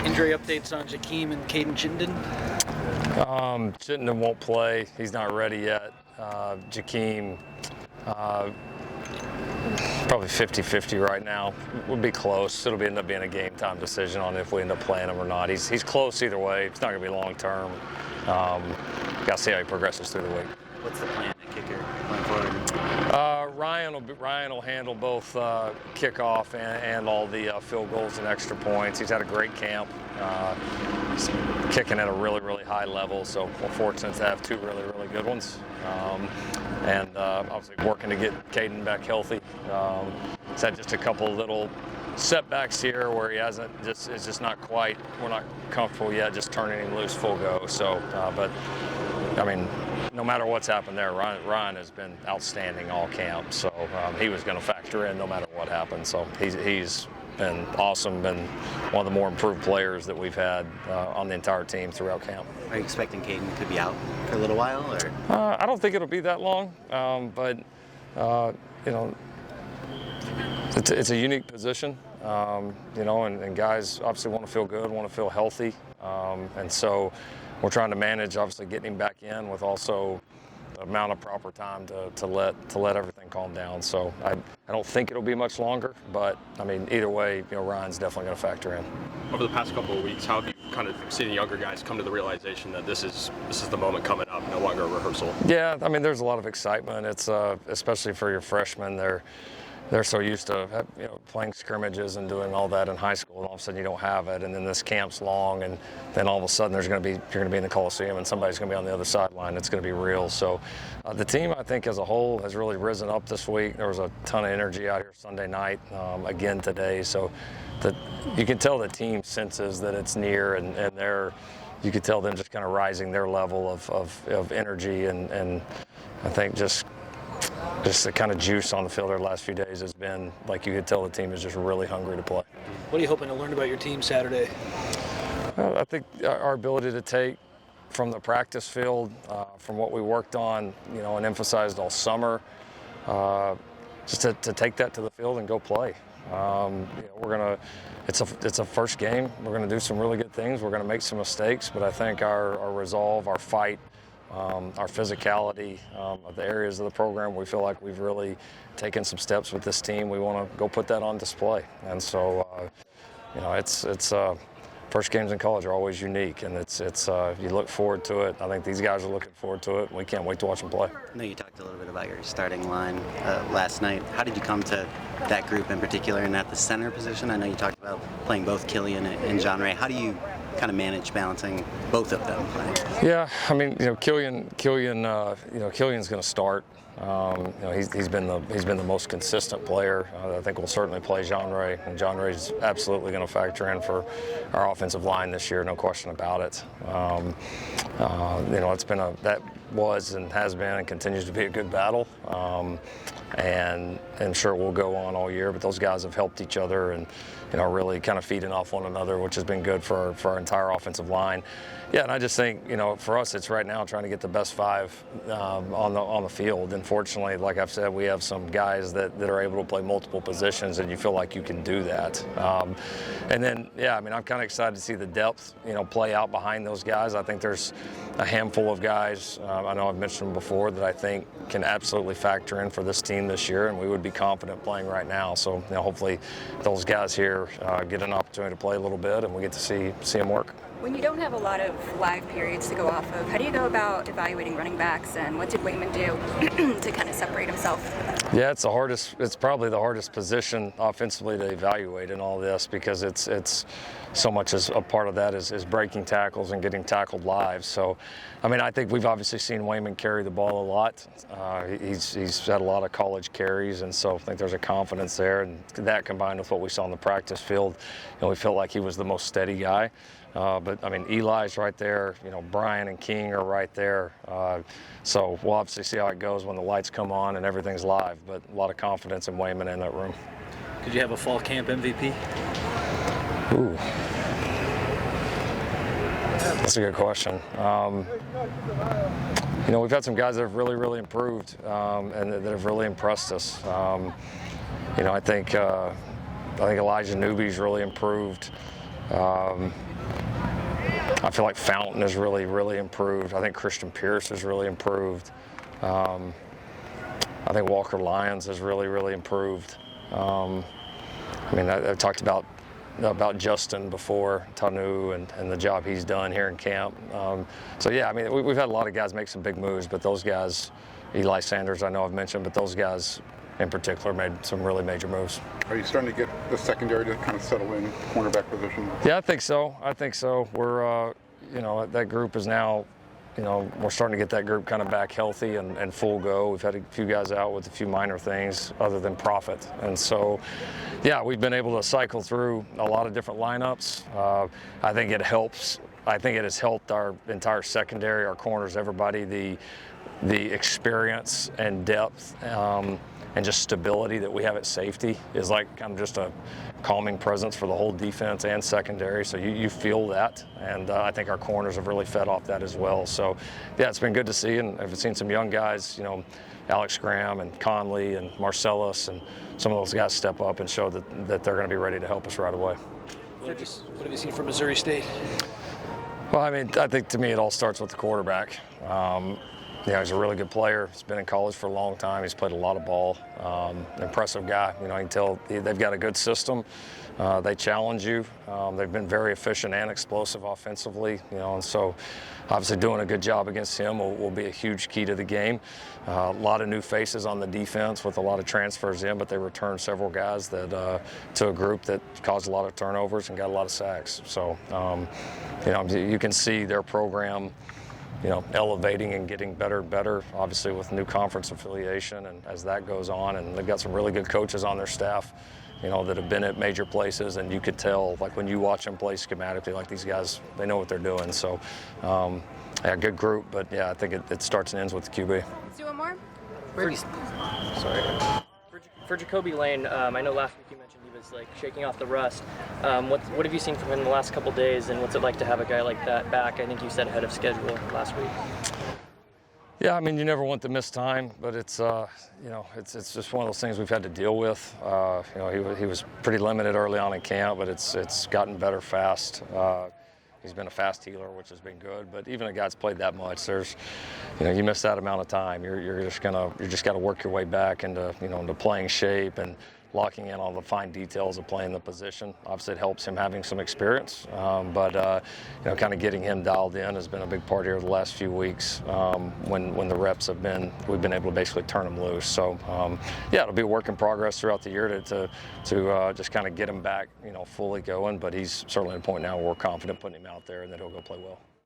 Injury updates on Jakeem and Caden Chittenden? Chittenden won't play. He's not ready yet. Jakeem, probably 50-50 right now. We'll be close. It'll end up being a game time decision on if we end up playing him or not. He's close either way. It's not going to be long term. Got to see how he progresses through the week. What's the plan at kicker going forward? Ryan will handle both kickoff and all the field goals and extra points. He's had a great camp. He's kicking at a really high level, so we're fortunate to have two really good ones. And obviously working to get Caden back healthy. He's had just a couple of little setbacks here where he hasn't it's just not quite, we're not comfortable yet just turning him loose full go. So, but I mean, no matter what's happened there, Ryan has been outstanding all camp. So he was going to factor in no matter what happened. So he's been awesome, been one of the more improved players that we've had on the entire team throughout camp. Are you expecting Caden could be out for a little while, or? I don't think it'll be that long, but you know, it's a unique position, you know, and guys obviously want to feel good, want to feel healthy, and so we're trying to manage obviously getting him back in with also the amount of proper time to let everything calm down. So I don't think it'll be much longer, but I mean either way, you know, Ryan's definitely going to factor in. Over the past couple of weeks, how have you kind of seen the younger guys come to the realization that this is the moment coming up, no longer a rehearsal? Yeah, I mean there's a lot of excitement. It's especially for your freshmen. They're so used to, you know, playing scrimmages and doing all that in high school, and all of a sudden you don't have it, and then this camp's long, and then all of a sudden you're going to be in the Coliseum, and somebody's going to be on the other sideline. It's going to be real. So the team, I think, as a whole, has really risen up this week. There was a ton of energy out here Sunday night, again today. So you can tell the team senses that it's near, and you could tell them just kind of rising their level of energy, and I think just the kind of juice on the field the last few days has been, like, you could tell the team is just really hungry to play. What are you hoping to learn about your team Saturday? Well, I think our ability to take from the practice field, from what we worked on, you know, and emphasized all summer, just to take that to the field and go play. You know, it's a first game. We're gonna do some really good things. We're gonna make some mistakes, but I think our resolve, our fight, our physicality of the areas of the program, we feel like we've really taken some steps with this team. We want to go put that on display, and so you know, it's first games in college are always unique, and it's you look forward to it. I think these guys are looking forward to it, and we can't wait to watch them play. I know you talked a little bit about your starting line last night. How did you come to that group in particular, and at the center position? I know you talked about playing both Killian and John Ray. How do you kind of manage balancing both of them playing? Yeah, I mean, you know, Killian's going to start. You know, he's been the most consistent player. I think we'll certainly play John Ray, and John Ray's absolutely going to factor in for our offensive line this year, no question about it. You know, that was and has been and continues to be a good battle, and sure we'll go on all year. But those guys have helped each other, and you know, really kind of feeding off one another, which has been good for our entire offensive line. Yeah, and I just think, you know, for us, it's right now trying to get the best five on the field. And fortunately, like I've said, we have some guys that are able to play multiple positions, and you feel like you can do that. And then, yeah, I mean, I'm kind of excited to see the depth, you know, play out behind those guys. I think there's a handful of guys, I know I've mentioned them before, that I think can absolutely factor in for this team this year, and we would be confident playing right now. So, you know, hopefully those guys here get an opportunity to play a little bit, and we get to see them work. When you don't have a lot of live periods to go off of, how do you go about evaluating running backs, and what did Wayman do to kind of separate himself? Yeah, it's probably the hardest position offensively to evaluate in all this, because it's so much as a part of that is breaking tackles and getting tackled live. So, I mean, I think we've obviously seen Wayman carry the ball a lot. He's had a lot of college carries, and so I think there's a confidence there, and that combined with what we saw on the practice field, you know, we felt like he was the most steady guy. But I mean, Eli's right there, you know, Brian and King are right there. So we'll obviously see how it goes when the lights come on and everything's live, but a lot of confidence in Wayman in that room. Could you have a fall camp MVP? Ooh. That's a good question. You know, we've had some guys that have really improved, and that have really impressed us. You know, I think Elijah Newby's really improved. I feel like Fountain has really improved. I think Christian Pierce has really improved. I think Walker Lyons has really improved. I mean, I talked about Justin before, Tanu, and the job he's done here in camp. So yeah, I mean, we've had a lot of guys make some big moves, but those guys, Eli Sanders, I know I've mentioned, but those guys in particular made some really major moves. Are you starting to get the secondary to kind of settle in, cornerback position? Yeah, I think so. We're, that group is now, we're starting to get that group kind of back healthy and full go. We've had a few guys out with a few minor things other than profit. And so, yeah, we've been able to cycle through a lot of different lineups. I think it helps. I think it has helped our entire secondary, our corners, everybody, the experience and depth and just stability that we have at safety is like kind of just a calming presence for the whole defense and secondary. So you feel that, and I think our corners have really fed off that as well. So yeah, it's been good to see, and I've seen some young guys, Alex Graham and Conley and Marcellus, and some of those guys step up and show that they're going to be ready to help us right away. What have you seen from Missouri State? Well, I mean, I think to me it all starts with the quarterback. He's a really good player. He's been in college for a long time. He's played a lot of ball. Impressive guy. I can tell they've got a good system. They challenge you. They've been very efficient and explosive offensively. And so obviously doing a good job against him will be a huge key to the game. A lot of new faces on the defense with a lot of transfers in, but they returned several guys that to a group that caused a lot of turnovers and got a lot of sacks. So, you can see their program elevating and getting better and better, obviously with new conference affiliation, and as that goes on, and they've got some really good coaches on their staff, that have been at major places, and you could tell, like when you watch them play schematically, like these guys, they know what they're doing. So, yeah, good group, but yeah, I think it starts and ends with the QB. Let's do one more. For Jacoby Lane, I know last week you mentioned he was like shaking off the rust. What have you seen from him in the last couple days, and what's it like to have a guy like that back? I think you said ahead of schedule last week. Yeah, I mean, you never want to miss time, but it's just one of those things we've had to deal with. He was pretty limited early on in camp, but it's gotten better fast. He's been a fast healer, which has been good. But even a guy that's played that much, you miss that amount of time. You just got to work your way back into playing shape and locking in all the fine details of playing the position. Obviously, it helps him having some experience, but kind of getting him dialed in has been a big part here the last few weeks. When the reps we've been able to basically turn him loose. So yeah, it'll be a work in progress throughout the year to just kind of get him back, fully going. But he's certainly at a point now where we're confident putting him out there and that he'll go play well.